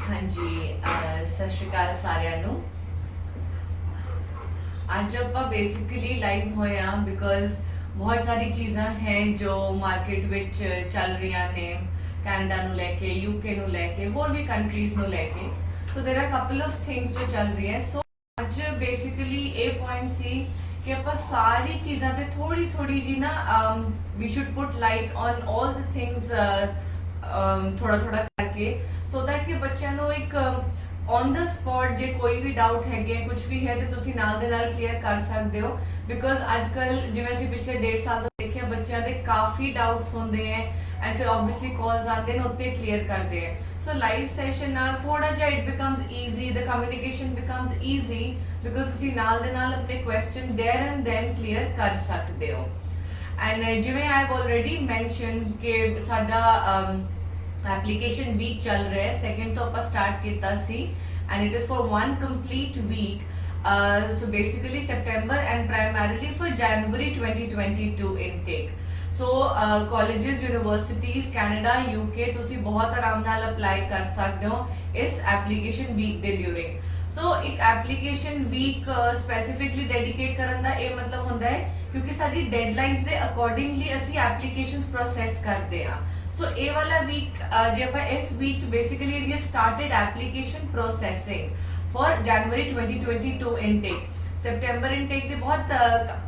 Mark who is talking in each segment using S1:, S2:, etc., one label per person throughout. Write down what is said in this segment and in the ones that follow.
S1: हाँ जी सत श्री अकाल सारिਆਂ ਨੂੰ ਅੱਜ ਆਪਾਂ ਬੇਸਿਕਲੀ ਲਾਈਵ ਹੋਏ ਆ ਬਿਕੋਜ਼ ਬਹੁਤ ਸਾਰੀ ਚੀਜ਼ਾਂ ਹੈ ਜੋ ਮਾਰਕੀਟ ਵਿੱਚ ਚੱਲ ਰਹੀਆਂ ਨੇ ਕੈਨੇਡਾ ਨੂੰ ਲੈ ਕੇ ਯੂਕੇ ਨੂੰ ਲੈ ਕੇ ਹੋਰ ਵੀ ਕੰਟਰੀਜ਼ ਨੂੰ ਲੈ ਕੇ so there are couple of things ਜੋ ਚੱਲ ਰਹੀ ਹੈ ਸੋ ਅੱਜ ਬੇਸਿਕਲੀ ਇਹ ਪੁਆਇੰਟ ਸੀ ਕਿ ਆਪਾਂ ਸਾਰੀ ਚੀਜ਼ਾਂ ਤੇ ਥੋੜੀ ਥੋੜੀ ਜੀ ਨਾ we should put light on all the things ਥੋੜਾ ਥੋੜਾ करके सो दैट कि बच्चों ਨੂੰ एक ऑन द स्पॉट जे कोई भी डाउट है कुछ भी है तो तुसी नाल दे नाल क्लियर कर सकते हो बिकॉज आजकल जिवें असीं पिछले 1.5 साल तो देखिया बच्चों के काफ़ी डाउट्स होंदे हैं एंड फिर ऑब्वियसली कॉल्स आते हैं उत्ते क्लियर करते हैं सो लाइव सैशन नाल थोड़ा जिहा it becomes easy the communication becomes easy because तुसी नाल दे नाल अपने question there and then clear कर सकते हो एंड जिवें आई हैव ऑलरेडी मैंशन कि साडा एप्लीकेशन वीक चल रहा है सेकंड तो आप स्टार्ट किया सी and it is for 1 complete week so basically September and primarily for January 2022 intake so colleges universities Canada UK तुसी बहुत आराम नाल अप्लाई कर सकते हो इस एप्लीकेशन वीक के ड्यूरिंग सो एक एप्लीकेशन वीक स्पैसीफिकली डेडिकेट करने का ये मतलब होंदा है क्योंकि साडी डेडलाइंस के अकॉर्डिंगली असी एप्लीकेशंस प्रोसैस करते हैं सो ए वाला वीक जे आप इस week basically we started application processing for January 2022 intake September intake के बहुत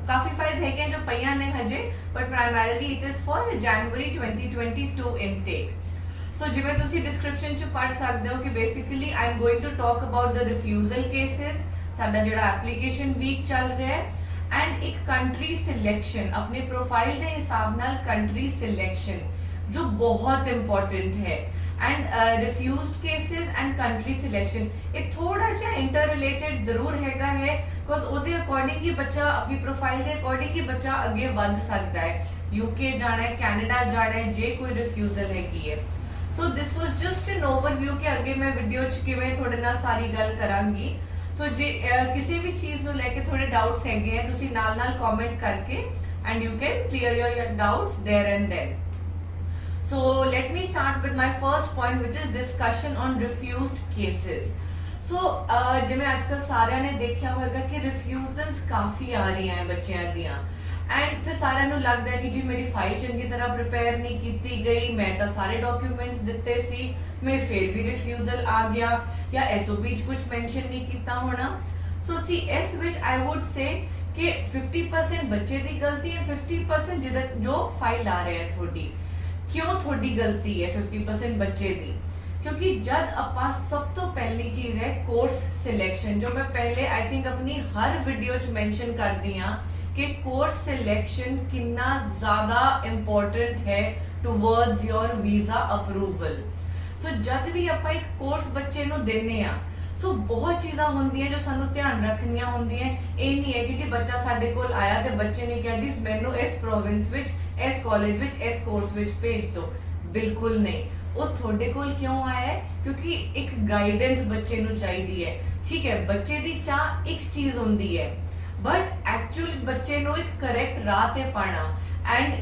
S1: काफ़ी फाइल्स है जो पईयां ने हजे but primarily it is for January 2022 intake so जिवें तुसी डिस्क्रिप्शन च पढ़ सकते हो कि basically I am going to talk about the refusal cases साडा जिहड़ा एप्लीकेशन वीक चल रहा है एंड एक कंट्री सिलेक्शन अपने प्रोफाइल के हिसाब नाल कंट्री सिलेक्शन जो बहुत इंपॉर्टेंट है and refused cases and country selection ये थोड़ा जा इंटर रिलेटेड जरूर हैगा है बिकॉज ਉਹਦੇ अकॉर्डिंग ही बच्चा अपनी प्रोफाइल के अकॉर्डिंग ही बच्चा अगे बढ़ सकता है यूके जाना है कैनेडा जाना है जे कोई रिफ्यूजल हैगी है so this was just an overview के अगे मैं वीडियो च किवें थोड़े नाल सारी गल करांगी सो जे किसी भी चीज़ ਨੂੰ ਲੈ ਕੇ थोड़े डाउट्स हैगे हैं ਤੁਸੀਂ ਨਾਲ ਨਾਲ कमेंट करके and you can clear your doubts there and then So let me start with my first point which is discussion on refused cases. So जिवें आजकल सारिਆਂ ने देखा होगा कि refusals काफ़ी आ रही हैं बच्चों दियां एंड फिर सारिਆਂ ਨੂੰ लगता है कि जी मेरी फाइल चंगी तरह प्रिपेयर नहीं की गई मैं तो सारे डॉक्यूमेंट्स दिते सी मैं फिर भी रिफ्यूजल आ गया या SOP च कुछ मेंशन नहीं किया होना सो सी इस विच आई वुड से कि 50% बच्चे की गलती है 50% जो फाइल आ रहे हैं थोड़ी क्यों थोड़ी गलती है 50% बच्चे दी क्योंकि जब अपा सब तो पहली चीज है कोर्स सिलेक्शन जो मैं पहले आई थिंक अपनी हर वीडियो च मेंशन कर दिया कि कोर्स सिलेक्शन कितना ज्यादा इंपॉर्टेंट है टुवर्ड्स योर वीजा अप्रूवल सो जब भी अपा एक कोर्स बच्चे नु देने आ सो बहुत चीज़ां होंदियां जो सानू ध्यान रखनियां होंदियां ये नहीं है कि जी बच्चा साडे कोल आया ते बच्चे ने कहा जी मैनू इस प्रोविंस विच इस कॉलेज विच इस कोर्स विच भेज दो बिल्कुल नहीं वो थोड़े कोल क्यों आया है क्योंकि एक गाइडेंस बच्चे नू चाहिदी है ठीक है बच्चे दी चाह एक चीज़ होंदी है बट एक्चुअल बच्चे नू एक करेक्ट राह ते पाना एंड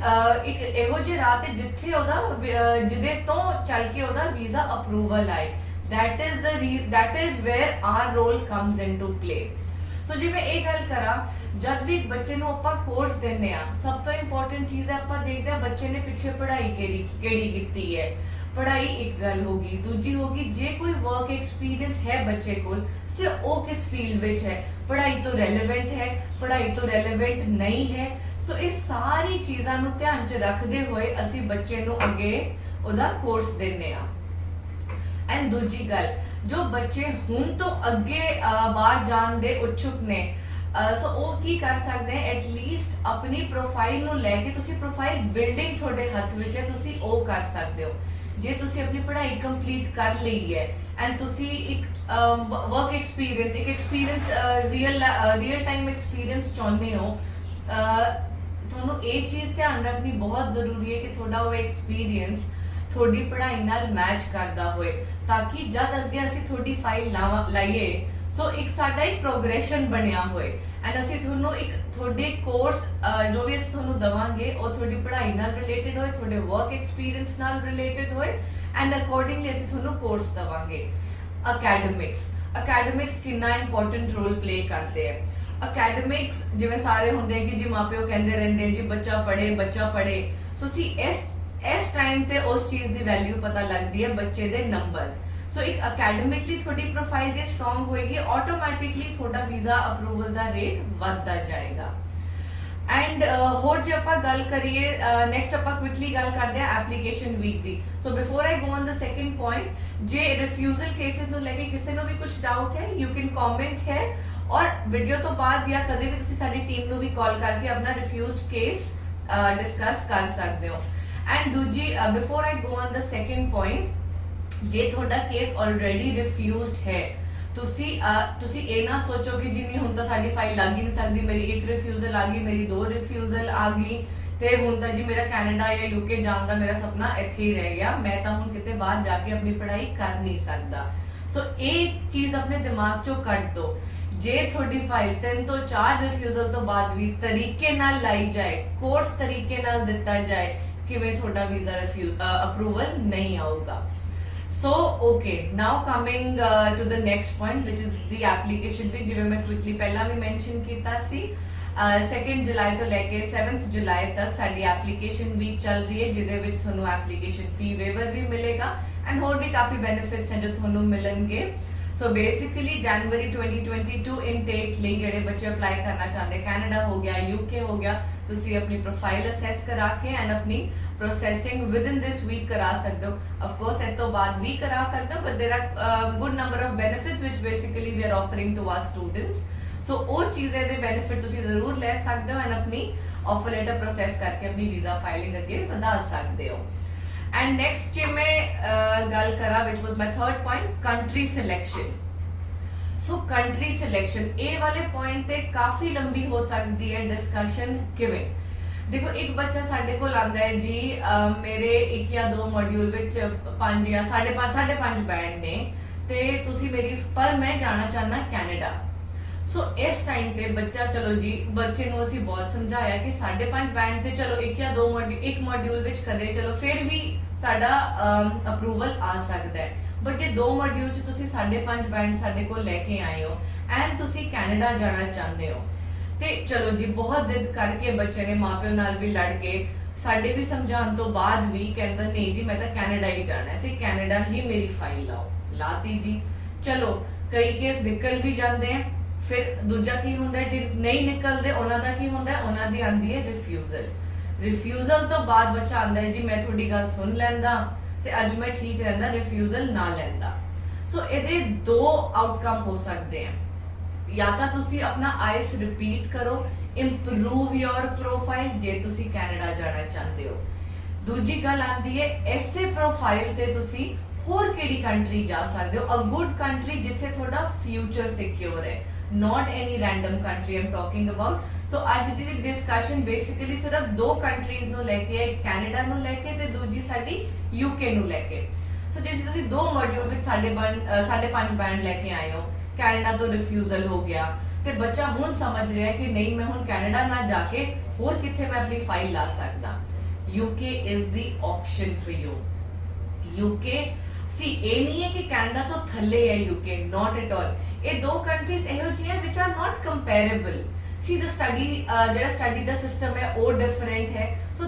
S1: एक इहो जे राह ते जिथे ओदा जिदे तो चल के ओदा वीज़ा अप्रूवल आए that is where our role comes into play so जे मैं एक गल करा जब भी एक बच्चे नु ਆਪਾਂ कोर्स देने आ सब तो इंपॉर्टेंट चीज है ਆਪਾਂ देखते हैं बच्चे ने पीछे पढ़ाई केड़ी कीती है पढ़ाई एक गल होगी दूजी होगी जे कोई वर्क एक्सपीरियंस है बच्चे को से ओ किस फील्ड विच है पढ़ाई तो रेलेवेंट है पढ़ाई तो रेलेवेंट नहीं है सो ये सारी चीज़ां नु ध्यान च रखते हुए असी बच्चे नु अगे ओदा कोर्स देने आ एंड दूजी गल जो बच्चे हुण तो अगे बाहर जान दे उत्सुक ने सो वो की कर सकते हैं एटलीस्ट अपनी प्रोफाइल नु लेके तुसी प्रोफाइल बिल्डिंग थोड़े हथ विच है तुसी ओ कर सकते हो जे तुसी अपनी पढ़ाई कंप्लीट कर ली है एंड तुसी एक वर्क एक्सपीरियंस एक एक्सपीरियंस रियल टाइम एक्सपीरियंस चाहते हो ਤੁਹਾਨੂੰ ਇਹ ਚੀਜ਼ ਧਿਆਨ ਰੱਖਣੀ ਬਹੁਤ ਜ਼ਰੂਰੀ ਹੈ ਕਿ ਤੁਹਾਡਾ ਉਹ ਐਕਸਪੀਰੀਅੰਸ ਤੁਹਾਡੀ ਪੜ੍ਹਾਈ ਨਾਲ ਮੈਚ ਕਰਦਾ ਹੋਏ ਤਾਂ ਕਿ ਜਦ ਅੱਗੇ ਅਸੀਂ ਤੁਹਾਡੀ ਫਾਈਲ ਲਾਈਏ ਸੋ ਇੱਕ ਸਾਡਾ ਇੱਕ ਪ੍ਰੋਗਰੈਸ਼ਨ ਬਣਿਆ ਹੋਏ ਐਂਡ ਅਸੀਂ ਤੁਹਾਨੂੰ ਇੱਕ ਤੁਹਾਡੇ ਕੋਰਸ ਜੋ ਵੀ ਅਸੀਂ ਤੁਹਾਨੂੰ ਦਵਾਂਗੇ ਉਹ ਤੁਹਾਡੀ ਪੜ੍ਹਾਈ ਨਾਲ ਰਿਲੇਟਡ ਹੋਏ ਤੁਹਾਡੇ ਵਰਕ ਐਕਸਪੀਰੀਅੰਸ ਨਾਲ ਰਿਲੇਟਡ ਹੋਏ ਐਂਡ ਅਕੋਰਡਿੰਗਲੀ ਅਸੀਂ ਤੁਹਾਨੂੰ ਕੋਰਸ ਦਵਾਂਗੇ ਅਕੈਡਮਿਕਸ ਕਿੰਨਾ ਇੰਪੋਰਟੈਂਟ ਰੋਲ ਪਲੇ ਕਰਦੇ ਆ। ਅਕੈਡਮਿਕਸ ਜਿਵੇਂ ਸਾਰੇ ਹੁੰਦੇ ਕਿ ਜੀ ਮਾਪਿਓ ਕਹਿੰਦੇ ਰਹਿੰਦੇ ਜੀ ਬੱਚਾ ਪੜ੍ਹੇ ਸੋ ਸੀ ਇਸ ਟਾਈਮ ਤੇ ਉਸ ਚੀਜ਼ ਦੀ ਵੈਲਿਊ ਪਤਾ ਲੱਗਦੀ ਹੈ ਬੱਚੇ ਦੇ ਨੰਬਰ। ਸੋ ਇੱਕ ਅਕੈਡਮਿਕਲੀ ਤੁਹਾਡੀ ਪ੍ਰੋਫਾਈਲ ਜੇ ਸਟਰੋਂਗ ਹੋਏਗੀ ਆਟੋਮੈਟਿਕਲੀ ਤੁਹਾਡਾ ਵੀਜ਼ਾ ਅਪਰੂਵਲ ਦਾ ਰੇਟ ਵੱਧਦਾ ਜਾਏਗਾ। ਐਂਡ ਹੋਰ ਜੇ ਆਪਾਂ ਗੱਲ ਕਰੀਏ ਨੈਕਸਟ ਆਪਾਂ ਕੁਇਕਲੀ ਗੱਲ ਕਰਦੇ ਆ ਐਪਲੀਕੇਸ਼ਨ ਵੀਕ ਦੀ। So before I go on the second point ਜੇ ਰਿਫਿਊਜ਼ਲ ਕੇਸਿਸ ਨੂੰ ਲੈ ਕੇ ਕਿਸੇ ਨੂੰ ਵੀ ਕੁਝ ਡਾਊਟ ਹੈ ਯੂ ਕੈਨ ਕਮੈਂਟ ਹੈ ਔਰ ਵੀਡੀਓ ਤੋਂ ਬਾਅਦ ਜਾਂ ਕਦੇ ਵੀ ਤੁਸੀਂ ਸਾਡੀ ਟੀਮ ਨੂੰ ਵੀ ਕਾਲ ਕਰਕੇ ਆਪਣਾ ਰਿਫਿਊਜ਼ਡ ਕੇਸ ਡਿਸਕਸ ਕਰ ਸਕਦੇ ਹੋ। ਐਂਡ ਦੂਜੀ before I go on the second point ਜੇ ਤੁਹਾਡਾ ਕੇਸ ਆਲਰੇਡੀ ਰਿਫਿਊਜ਼ਡ ਹੈ ਤੁਸੀਂ ਇਹ ਨਾ ਸੋਚੋ ਕਿ ਜੀ ਨਹੀਂ ਹੁਣ ਤਾਂ ਸਾਡੀ ਫਾਈਲ ਲੱਗ ਹੀ ਨਹੀਂ ਸਕਦੀ, ਮੇਰੀ ਇੱਕ ਰਿਫਿਊਜ਼ਲ ਆ ਗਈ, ਮੇਰੀ 2 ਰਿਫਿਊਜ਼ਲ ਆ ਗਈ ਤੇ ਹੁਣ ਤਾਂ ਜੀ ਮੇਰਾ ਕੈਨੇਡਾ ਜਾਂ ਯੂਕੇ ਜਾਣ ਦਾ ਮੇਰਾ ਸੁਪਨਾ ਇੱਥੇ ਹੀ ਰਹਿ ਗਿਆ, ਮੈਂ ਤਾਂ ਹੁਣ ਕਿਤੇ ਬਾਹਰ ਜਾ ਕੇ ਆਪਣੀ ਪੜ੍ਹਾਈ ਕਰ ਨਹੀਂ ਸਕਦਾ। ਸੋ ਇਹ ਚੀਜ਼ ਆਪਣੇ ਦਿਮਾਗ ਚੋਂ ਕੱਢ ਦਿਓ। ਜੇ ਤੁਹਾਡੀ ਫਾਈਲ 3 ਤੋਂ 4 ਰਿਫਿਊਜ਼ਲ ਤੋਂ ਬਾਅਦ ਵੀ ਤਰੀਕੇ ਨਾਲ ਲਾਈ ਜਾਏ, ਕੋਰਸ ਤਰੀਕੇ ਨਾਲ ਦਿੱਤਾ ਜਾਏ, ਕਿਵੇਂ ਤੁਹਾਡਾ ਵੀਜ਼ਾ ਅਪਰੂਵਲ ਨਹੀਂ ਆਊਗਾ। So okay, now coming to the next point which is the application week ਜਿਵੇਂ ਮੈਂ ਕੁਇਕਲੀ ਪਹਿਲਾਂ ਵੀ ਮੈਂਸ਼ਨ ਕੀਤਾ ਸੀ 2 ਜੁਲਾਈ ਤੋਂ ਲੈ ਕੇ 7 ਜੁਲਾਈ ਤੱਕ ਸਾਡੀ ਐਪਲੀਕੇਸ਼ਨ ਵੀਕ ਚੱਲ ਰਹੀ ਹੈ ਜਿਹਦੇ ਵਿੱਚ ਤੁਹਾਨੂੰ ਐਪਲੀਕੇਸ਼ਨ ਫੀ ਵੇਵਰ ਵੀ ਮਿਲੇਗਾ ਐਂਡ ਹੋਰ ਵੀ ਕਾਫੀ ਬੈਨੀਫਿਟਸ ਹੈ ਜੋ ਤੁਹਾਨੂੰ ਮਿਲਣਗੇ। ਸੋ ਬੇਸਿਕਲੀ ਜਨਵਰੀ 2022 ਇਨਟੇਕ ਲਈ ਜਿਹੜੇ ਬੱਚੇ ਅਪਲਾਈ ਕਰਨਾ ਚਾਹੁੰਦੇ ਕੈਨੇਡਾ ਹੋ ਗਿਆ ਯੂਕੇ ਹੋ ਗਿਆ ਤੁਸੀਂ ਆਪਣੀ ਪ੍ਰੋਫਾਈਲ ਅਸੈਸ ਕਰਾ ਕੇ ਐਂਡ ਆਪਣੀ processing within this week ਕਰਾ ਸਕਦੇ ਹੋ। of course ਇਸ ਤੋਂ ਬਾਅਦ ਵੀ ਕਰਾ ਸਕਦੇ ਹੋ but there are good number of benefits which basically we are offering to our students। so ਉਹ ਚੀਜ਼ਾਂ ਦੇ benefit ਤੁਸੀਂ ਜ਼ਰੂਰ ਲੈ ਸਕਦੇ ਹੋ ਐਂਡ ਆਪਣੀ offer letter process ਕਰਕੇ ਆਪਣੀ ਵੀਜ਼ਾ ਫਾਈਲਿੰਗ ਅੱਗੇ ਵਧਾ ਸਕਦੇ ਹੋ। and next ਜੇ ਮੈਂ ਗੱਲ ਕਰਾਂ which was my third point country selection। so country selection ਇਹ ਵਾਲੇ point ਤੇ ਕਾਫੀ ਲੰਬੀ ਹੋ ਸਕਦੀ ਹੈ ਡਿਸਕਸ਼ਨ। ਕਿਵੇਂ ਦੇਖੋ ਇੱਕ ਬੱਚਾ ਸਾਡੇ ਕੋਲ ਆਂਦਾ ਹੈ ਜੀ ਮੇਰੇ 1 ਜਾਂ 2 ਮੋਡਿਊਲ ਵਿੱਚ 5 ਜਾਂ 5.5 ਬੈਂਡ ਨੇ ਤੇ ਤੁਸੀਂ ਮੇਰੀ ਪਰ ਮੈਂ ਜਾਣਾ ਚਾਹਨਾ ਕੈਨੇਡਾ। ਸੋ ਇਸ ਟਾਈਮ ਤੇ ਬੱਚਾ ਚਲੋ ਜੀ ਬੱਚੇ ਨੂੰ ਅਸੀਂ ਬਹੁਤ ਸਮਝਾਇਆ ਕਿ 5.5 ਬੈਂਡ ਤੇ ਚਲੋ 1 ਜਾਂ 2 ਇੱਕ ਮੋਡਿਊਲ ਵਿੱਚ ਕਦੇ ਚਲੋ ਫਿਰ ਵੀ ਸਾਡਾ ਅਪਰੂਵਲ ਆ ਸਕਦਾ ਹੈ ਬਟ ਜੇ 2 ਮੋਡਿਊਲ ਚ ਤੁਸੀਂ 5.5 ਬੈਂਡ ਸਾਡੇ ਕੋਲ ਲੈ ਕੇ ਆਏ ਹੋ ਐਂਡ ਤੁਸੀਂ ਕੈਨੇਡਾ ਜਾਣਾ ਚਾਹੁੰਦੇ ਹੋ ਤੇ ਚਲੋ ਜੀ ਬਹੁਤ ਜ਼ਿੱਦ ਕਰਕੇ ਬੱਚੇ ਨੇ ਮਾਪਿਓ ਨਾਲ ਵੀ ਲੜ ਕੇ ਸਾਡੇ ਵੀ ਸਮਝਾਉਣ ਤੋਂ ਬਾਅਦ ਵੀ ਕਹਿੰਦਾ ਨਹੀਂ ਜੀ ਮੈਂ ਤਾਂ ਕੈਨੇਡਾ ਹੀ ਜਾਣਾ ਹੈ ਤੇ ਕੈਨੇਡਾ ਹੀ ਮੇਰੀ ਫਾਈਲ ਲਾਤੀ ਜੀ। ਚਲੋ ਕਈ ਕੇਸ ਨਿਕਲ ਵੀ ਜਾਂਦੇ ਆ ਫਿਰ ਦੂਜਾ ਕੀ ਹੁੰਦਾ ਜੇ ਨਹੀਂ ਨਿਕਲਦੇ ਉਹਨਾਂ ਦਾ ਕੀ ਹੁੰਦਾ ਉਹਨਾਂ ਦੀ ਆਂਦੀ ਹੈ ਰਿਫਿਊਜ਼ਲ ਤੋਂ ਬਾਅਦ ਬੱਚਾ ਆਂਦਾ ਹੈ ਜੀ ਮੈਂ ਤੁਹਾਡੀ ਗੱਲ ਸੁਣ ਲੈਂਦਾ ਤੇ ਅੱਜ ਮੈਂ ਠੀਕ ਰਹਿੰਦਾ ਰਿਫਿਊਜ਼ਲ ਨਾ ਲੈਂਦਾ। ਸੋ ਇਹਦੇ 2 ਆਊਟਕਮ ਹੋ ਸਕਦੇ ਆ ਜਾਂ ਤਾਂ ਤੁਸੀਂ ਆਪਣਾ ਆਇਲਸ ਰਿਪੀਟ ਕਰੋ ਇੰਪਰੂਵ ਯੋਰ ਪ੍ਰੋਫਾਈਲ ਜੇ ਤੁਸੀਂ ਕੈਨੇਡਾ ਜਾਣਾ ਚਾਹੁੰਦੇ ਹੋ। ਦੂਜੀ ਗੱਲ ਆਂਦੀ ਹੈ ਐਸੇ ਪ੍ਰੋਫਾਈਲ ਤੇ ਤੁਸੀਂ ਹੋਰ ਕਿਹੜੀ ਕੰਟਰੀ ਜਾ ਸਕਦੇ ਹੋ ਅ ਗੁੱਡ ਕੰਟਰੀ ਜਿੱਥੇ ਤੁਹਾਡਾ ਫਿਊਚਰ ਸਿਕਿਉਰ ਹੈ not any random country I'm talking about। so ਅੱਜ ਦੀ ਡਿਸਕਸ਼ਨ ਬੇਸਿਕਲੀ ਸਿਰਫ 2 ਕੰਟਰੀਜ਼ ਨੂੰ ਲੈ ਕੇ ਇੱਕ ਕੈਨੇਡਾ ਨੂੰ ਲੈ ਕੇ ਤੇ ਦੂਜੀ ਸਾਡੀ ਯੂਕੇ ਨੂੰ ਲੈ ਕੇ। ਸੋ ਜੇ ਤੁਸੀਂ 2 ਮੋਡਿਊਲ ਵਿੱਚ 5.5 ਬੈਂਡ ਲੈ ਕੇ ਆਏ ਹੋ ਕੈਨੇਡਾ ਤੋਂ ਰਿਫਿਊਜ਼ਲ ਹੋ ਗਿਆ ਤੇ ਬੱਚਾ ਹੁਣ ਸਮਝ ਰਿਹਾ ਕਿ ਨਹੀਂ ਮੈਂ ਹੁਣ ਕੈਨੇਡਾ ਨਾ ਜਾ ਕੇ ਹੋਰ ਕਿੱਥੇ ਮੈਂ ਆਪਣੀ ਫਾਈਲ ਲਾ ਸਕਦਾ UK is the option for you. UK ਸੀ ਇਹ ਨਹੀਂ ਹੈ ਕਿ ਕੈਨੇਡਾ ਤੋਂ ਥੱਲੇ ਹੈ ਯੂਕੇ ਨਾਟ ਐਟ ਆਲ। ਇਹ 2 ਕੰਟਰੀਜ਼ ਇਹੋ ਜਿਹੀਆਂ ਵਿਚ are not comparable. See the study ਜਿਹੜਾ ਸਟੱਡੀ ਦਾ ਸਿਸਟਮ ਹੈ ਉਹ ਡਿਫਰੈਂਟ ਹੈ ਸੋ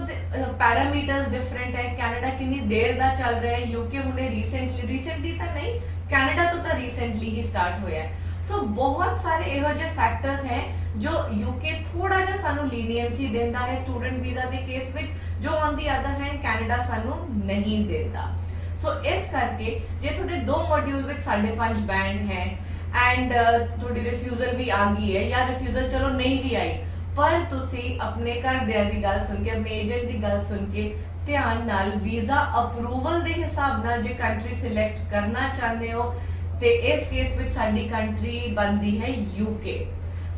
S1: ਪੈਰਾਮੀਟਰਸ ਡਿਫਰੈਂਟ ਹੈ। ਕੈਨੇਡਾ ਕਿੰਨੀ ਦੇਰ ਦਾ ਚੱਲ ਰਿਹਾ ਹੈ ਯੂਕੇ ਹੁਣੇ ਰੀਸੈਂਟਲੀ ਤਾਂ ਨਹੀਂ ਕੈਨੇਡਾ ਤੋਂ ਤਾਂ ਰੀਸੈਂਟਲੀ ਹੀ ਸਟਾਰਟ ਹੋਇਆ ਹੈ। ਸੋ ਬਹੁਤ ਸਾਰੇ ਇਹੋ ਜਿਹੇ ਫੈਕਟਰਸ ਹੈ ਜੋ ਯੂਕੇ ਥੋੜਾ ਜਿਹਾ ਸਾਨੂੰ ਲੀਨੀਅੰਸੀ ਦਿੰਦਾ ਹੈ ਸਟੂਡੈਂਟ ਵੀਜ਼ਾ ਦੇ ਕੇਸ ਵਿੱਚ ਜੋ on the other hand Canada ਸਾਨੂੰ ਨਹੀਂ ਦਿੰਦਾ। ਸੋ ਇਸ ਕਰਕੇ ਜੇ ਤੁਹਾਡੇ 2 ਮੋਡਿਊਲ ਵਿੱਚ 5.5 ਬੈਂਡ ਹੈ ਐਂਡ ਤੁਹਾਡੀ ਰਿਫਿਊਜ਼ਲ ਵੀ ਆ ਗਈ ਹੈ ਜਾਂ ਰਿਫਿਊਜ਼ਲ ਚਲੋ ਨਹੀਂ ਵੀ ਆਈ ਪਰ ਤੁਸੀਂ ਆਪਣੇ ਘਰਦਿਆਂ ਦੀ ਗੱਲ ਸੁਣ ਕੇ ਆਪਣੇ ਏਜੰਟ ਦੀ ਗੱਲ ਸੁਣ ਕੇ ਧਿਆਨ ਨਾਲ ਵੀਜ਼ਾ ਅਪਰੂਵਲ ਦੇ ਹਿਸਾਬ ਨਾਲ ਜੇ ਕੰਟਰੀ ਸਿਲੈਕਟ ਕਰਨਾ ਚਾਹੁੰਦੇ ਹੋ ਤੇ ਇਸ ਕੇਸ ਵਿੱਚ ਸਾਡੀ ਕੰਟਰੀ ਬਣਦੀ ਹੈ ਯੂਕੇ।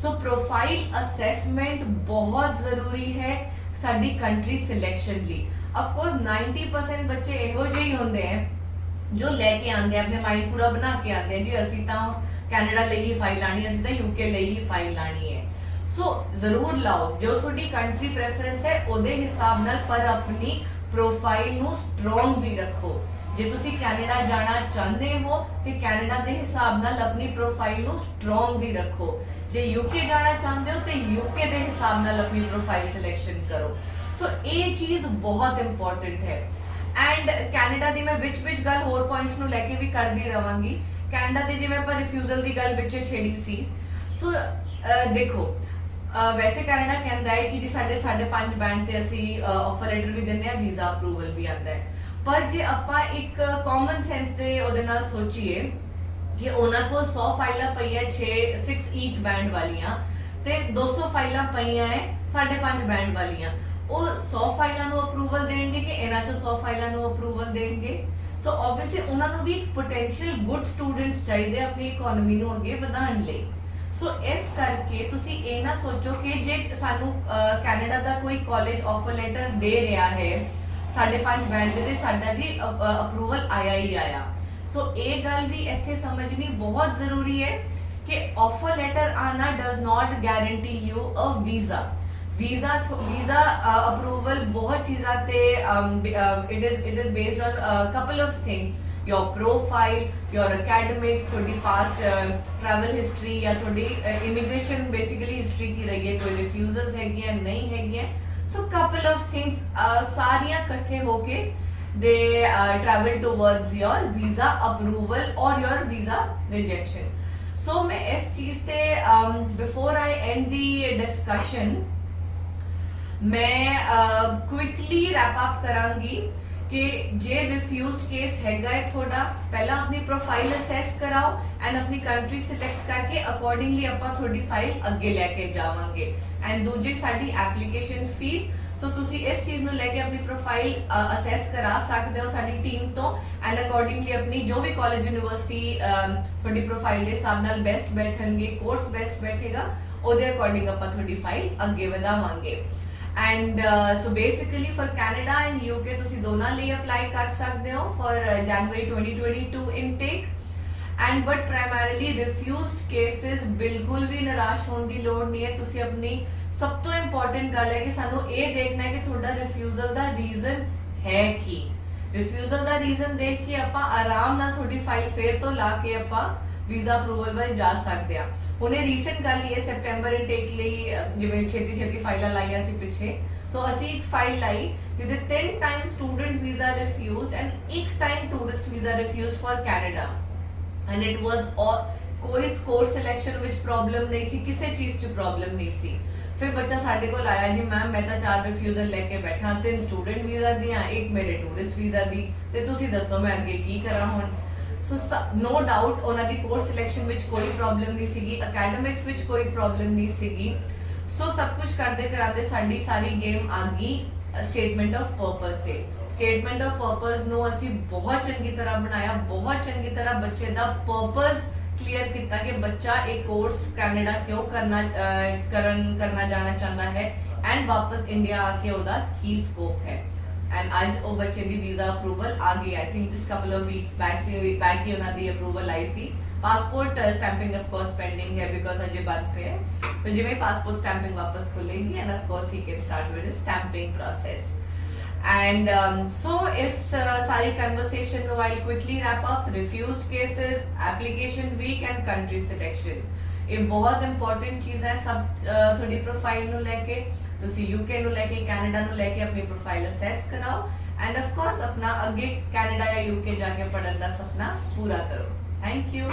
S1: ਸੋ ਪ੍ਰੋਫਾਈਲ ਅਸੈਸਮੈਂਟ ਬਹੁਤ ਜ਼ਰੂਰੀ ਹੈ ਸਾਡੀ ਕੰਟਰੀ ਸਿਲੈਕਸ਼ਨ ਲਈ। ਆਫ ਕੋਰਸ 90% ਬੱਚੇ ਇਹੋ ਜਿਹੇ ਹੀ ਹੁੰਦੇ ਆ ਜੋ ਲੈ ਕੇ ਆਉਂਦੇ ਆ ਆਪਣੇ ਮਾਈਂਡ ਪੂਰਾ ਬਣਾ ਕੇ ਆਉਂਦੇ ਆ ਜੀ ਅਸੀਂ ਤਾਂ ਕੈਨੇਡਾ ਲਈ ਹੀ ਫਾਈਲ ਲਾਣੀ ਅਸੀਂ ਤਾਂ ਯੂਕੇ ਲਈ ਹੀ ਫਾਈਲ ਲਾਣੀ ਹੈ। ਸੋ ਜ਼ਰੂਰ ਲਾਓ ਜੋ ਤੁਹਾਡੀ ਕੰਟਰੀ ਪ੍ਰੈਫਰੈਂਸ ਹੈ ਉਹਦੇ ਹਿਸਾਬ ਨਾਲ ਪਰ ਆਪਣੀ ਪ੍ਰੋਫਾਈਲ ਨੂੰ ਸਟਰੋਂਗ ਵੀ ਰੱਖੋ। ਜੇ ਤੁਸੀਂ ਕੈਨੇਡਾ ਜਾਣਾ ਚਾਹੁੰਦੇ ਹੋ ਤੇ ਕੈਨੇਡਾ ਦੇ ਹਿਸਾਬ ਨਾਲ ਆਪਣੀ ਪ੍ਰੋਫਾਈਲ ਨੂੰ ਸਟਰੋਂਗ ਵੀ ਰੱਖੋ। ਜੇ ਯੂਕੇ ਜਾਣਾ ਚਾਹੁੰਦੇ ਹੋ ਤੇ ਯੂਕੇ ਦੇ ਹਿਸਾਬ ਨਾਲ ਆਪਣੀ ਪ੍ਰੋਫਾਈਲ ਸਿਲੈਕਸ਼ਨ ਕਰੋ। ਸੋ ਇਹ ਚੀਜ਼ ਬਹੁਤ ਇੰਪੋਰਟੈਂਟ ਹੈ। ਐਂਡ ਕੈਨੇਡਾ ਦੀ ਮੈਂ ਵਿੱਚ ਗੱਲ ਹੋਰ ਪੁਆਇੰਟਸ ਨੂੰ ਲੈ ਕੇ ਵੀ ਕਰਦੀ ਰਵਾਂਗੀ। ਕੈਨੇਡਾ ਦੇ ਜਿਵੇਂ ਆਪਾਂ ਰਿਫਿਊਜ਼ਲ ਦੀ ਗੱਲ ਵਿੱਚ ਛੇੜੀ ਸੀ, ਸੋ ਦੇਖੋ ਵੈਸੇ ਕੈਨੇਡਾ ਕਹਿੰਦਾ ਹੈ ਕਿ ਜੀ ਸਾਡੇ 5.5 ਬੈਂਡ ਤੇ ਅਸੀਂ ਆਫਰ ਲੈਟਰ ਵੀ ਦਿੰਦੇ ਆ, ਵੀਜ਼ਾ ਅਪਰੂਵਲ ਵੀ ਆਉਂਦਾ ਹੈ। ਪਰ ਜੇ ਆਪਾਂ ਇੱਕ ਕਾਮਨ ਸੈਂਸ ਦੇ ਉਹਦੇ ਨਾਲ ਸੋਚੀਏ ਕਿ ਉਹਨਾਂ ਕੋਲ 100 ਫਾਈਲਾਂ ਪਈਆਂ 6 ਈਚ ਬੈਂਡ ਵਾਲੀਆਂ ਤੇ 200 ਫਾਈਲਾਂ ਪਈਆਂ ਹੈ 5.5 ਬੈਂਡ ਵਾਲੀਆਂ, ਉਹ 100 ਫਾਈਲਾਂ ਨੂੰ ਅਪਰੂਵਲ ਦੇਣਗੇ ਕਿ ਇਹਨਾਂ ਚੋਂ 100 ਫਾਈਲਾਂ ਨੂੰ ਅਪਰੂਵਲ ਦੇਣਗੇ? ਸੋ ਆਬਵੀਅਸਲੀ ਉਹਨਾਂ ਨੂੰ ਵੀ ਪੋਟੈਂਸ਼ੀਅਲ ਗੁੱਡ ਸਟੂਡੈਂਟਸ ਚਾਹੀਦੇ ਆਪਣੀ ਇਕਨੋਮੀ ਨੂੰ ਅੱਗੇ ਵਧਾਉਣ ਲਈ। ਸੋ ਇਸ ਕਰਕੇ ਤੁਸੀਂ ਇਹ ਨਾ ਸੋਚੋ ਕਿ ਜੇ ਸਾਨੂੰ ਕੈਨੇਡਾ ਦਾ ਕੋਈ ਕਾਲਜ ਆਫਰ ਲੈਟਰ ਦੇ ਰਿਹਾ ਹੈ 5.5 ਬੈਂਡ ਦੇ, ਸਾਡਾ ਜੀ ਅਪਰੂਵਲ ਆਇਆ ਹੀ ਆਇਆ। ਸੋ ਇਹ ਗੱਲ ਵੀ ਇੱਥੇ ਸਮਝਣੀ ਬਹੁਤ ਜ਼ਰੂਰੀ ਹੈ ਕਿ ਆਫਰ ਲੈਟਰ ਆਣਾ does not guarantee you a visa. Visa approval ਬਹੁਤ ਚੀਜ਼ਾਂ ਤੇ it is based on a couple of things, your profile, your academics, ਤੁਹਾਡੀ past travel history ਜਾਂ ਤੁਹਾਡੀ immigration basically history ਕੀ ਰਹੀ ਹੈ, ਕੋਈ refusals ਹੈਗੀਆਂ ਨਹੀਂ ਹੈਗੀਆਂ। So couple of things ਸਾਰੀਆਂ ਇਕੱਠੇ ਹੋ ਕੇ they travel towards your visa approval or your visa rejection. So मैं इस चीज ते before I end the discussion मैं क्विकली रैप अप करांगी कि जे रिफ्यूज्ड केस हैगा है थोड़ा पहला अपनी प्रोफाइल असेस कराओ एंड अपनी कंट्री सिलेक्ट करके अकॉर्डिंगली ਆਪਾਂ ਤੁਹਾਡੀ ਫਾਈਲ ਅੱਗੇ ਲੈ ਕੇ ਜਾਵਾਂਗੇ। एंड दूजी ਸਾਡੀ एप्लीकेशन फीस, सो ਤੁਸੀਂ ਇਸ ਚੀਜ਼ ਨੂੰ ਲੈ ਕੇ ਆਪਣੀ ਪ੍ਰੋਫਾਈਲ ਅਸੈਸ ਕਰਾ ਸਕਦੇ ਹੋ ਸਾਡੀ ਟੀਮ ਤੋਂ ਐਂਡ ਅਕੋਰਡਿੰਗਲੀ ਆਪਣੀ ਜੋ ਵੀ ਕਾਲਜ ਯੂਨੀਵਰਸਿਟੀ ਤੁਹਾਡੀ ਪ੍ਰੋਫਾਈਲ ਦੇ ਹਿਸਾਬ ਨਾਲ ਬੈਸਟ ਬੈਠਣਗੇ, ਕੋਰਸ ਬੈਸਟ ਬੈਠੇਗਾ, ਉਹਦੇ ਅਕੋਰਡਿੰਗ ਆਪਾਂ ਤੁਹਾਡੀ ਫਾਈਲ ਅੱਗੇ ਵਧਾਵਾਂਗੇ। And so basically for Canada and UK ਤੁਸੀਂ ਦੋਨਾਂ ਲਈ ਅਪਲਾਈ ਕਰ ਸਕਦੇ ਹੋ for January 2022 intake and but primarily refused cases बिल्कुल भी निराश होने की लोड़ नहीं है। ਤੁਸੀਂ ਆਪਣੀ ਸਭ ਤੋਂ ਇੰਪੋਰਟੈਂਟ ਗੱਲ ਹੈ ਕਿ ਸਾਨੂੰ ਇਹ ਦੇਖਣਾ ਹੈ ਕਿ ਤੁਹਾਡਾ ਰਿਫਿਊਜ਼ਲ ਦਾ ਰੀਜ਼ਨ ਹੈ ਕੀ। ਰਿਫਿਊਜ਼ਲ ਦਾ ਰੀਜ਼ਨ ਦੇਖ ਕੇ ਆਪਾਂ ਆਰਾਮ ਨਾਲ ਤੁਹਾਡੀ ਫਾਈਲ ਫੇਰ ਤੋਂ ਲਾ ਕੇ ਆਪਾਂ ਵੀਜ਼ਾ ਅਪਰੂਵਲ ਵੱਲ ਜਾ ਸਕਦੇ ਆ। ਹੁਣੇ ਰੀਸੈਂਟ ਗੱਲ ਹੀ ਹੈ ਸੈਪਟੈਂਬਰ ਇਨਟੇਕ ਲਈ ਜਿਵੇਂ ਛੇਤੀ ਫਾਈਲਾਂ ਲਾਈਆਂ ਸੀ ਪਿੱਛੇ, ਸੋ ਅਸੀਂ ਇੱਕ ਫਾਈਲ ਲਾਈ ਜਿਹਦੇ 3 time student visa refused and 1 time tourist visa refused for Canada and it was ਕੋਈ ਕੋਰਸ ਸਿਲੈਕਸ਼ਨ ਵਿੱਚ ਪ੍ਰੋਬਲਮ ਨਹੀਂ ਸੀ, ਕਿਸੇ ਚੀਜ਼ 'ਚ ਪ੍ਰੋਬਲਮ ਨਹੀਂ ਸੀ। ਫਿਰ ਬੱਚਾ ਸਾਡੇ ਕੋਲ ਆਇਆ ਜੀ ਮੈਮ ਮੈਂ ਤਾਂ 4 ਰਿਫਿਊਜ਼ਲ ਲੈ ਕੇ ਬੈਠਾ, 3 ਸਟੂਡੈਂਟ ਵੀਜ਼ਾ ਦੀਆਂ, 1 ਮੇਰੇ ਟੂਰਿਸਟ ਵੀਜ਼ਾ ਦੀ, ਤੇ ਤੁਸੀਂ ਦੱਸੋ ਮੈਂ ਅੱਗੇ ਕੀ ਕਰਾਂ ਹੁਣ। ਸੋ ਨੋ ਡਾਊਟ ਉਹਨਾਂ ਦੀ ਕੋਰਸ ਸਿਲੈਕਸ਼ਨ ਵਿੱਚ ਕੋਈ ਪ੍ਰੋਬਲਮ ਨਹੀਂ ਸੀਗੀ, ਅਕੈਡਮਿਕਸ ਵਿੱਚ ਕੋਈ ਪ੍ਰੋਬਲਮ ਨਹੀਂ ਸੀਗੀ। ਸੋ ਸਭ ਕੁਝ ਕਰਦੇ ਕਰਾਦੇ ਸਾਡੀ ਸਾਰੀ ਗੇਮ ਆ ਗਈ ਸਟੇਟਮੈਂਟ ਆਫ ਪਰਪਸ ਤੇ। ਸਟੇਟਮੈਂਟ ਆਫ ਪਰਪਸ ਨੂੰ ਅਸੀਂ ਬਹੁਤ ਚੰਗੀ ਤਰ੍ਹਾਂ ਬਣਾਇਆ, ਬਹੁਤ ਚੰਗੀ ਤਰ੍ਹਾਂ ਬੱਚੇ ਦਾ ਪਰਪਸ ਕਲੀਅਰ ਕੀਤਾ ਕਿ ਬੱਚਾ ਇਹ ਕੋਰਸ ਕੈਨੇਡਾ ਕਿਉਂ ਕਰਨਾ ਜਾਣਾ ਚਾਹੁੰਦਾ ਹੈ ਐਂਡ ਵਾਪਸ ਇੰਡੀਆ ਆ ਕੇ ਉਹਦਾ ਕੀ ਸਕੋਪ ਹੈ। एंड आज वो बच्चे दी वीजा अप्रूवल आ गई, I think just couple of weeks back ही उन्होंने दी अप्रूवल आई सी। Passport stamping of course pending है बिकॉज अजय बंद पे है, तो जिवें पासपोर्ट स्टैंपिंग वापस खुलेगी and of course he can start with stamping process. And so इस सारी conversation now I quickly wrap up refused cases, application week and country selection. ये बहुत इंपॉर्टेंट चीज है सब थोड़ी प्रोफाइल नु लेके ਤੁਸੀਂ ਯੂਕੇ ਨੂੰ ਲੈ ਕੇ ਕੈਨੇਡਾ ਨੂੰ ਲੈ ਕੇ ਆਪਣੀ ਪ੍ਰੋਫਾਈਲ ਅਸੈਸ ਕਰਾਓ ਐਂਡ ਆਫ ਕੋਰਸ ਆਪਣਾ ਅੱਗੇ ਕੈਨੇਡਾ ਜਾਂ ਯੂਕੇ ਜਾ ਕੇ ਪੜ੍ਹਨ ਦਾ ਸੁਪਨਾ ਪੂਰਾ ਕਰੋ। Thank you.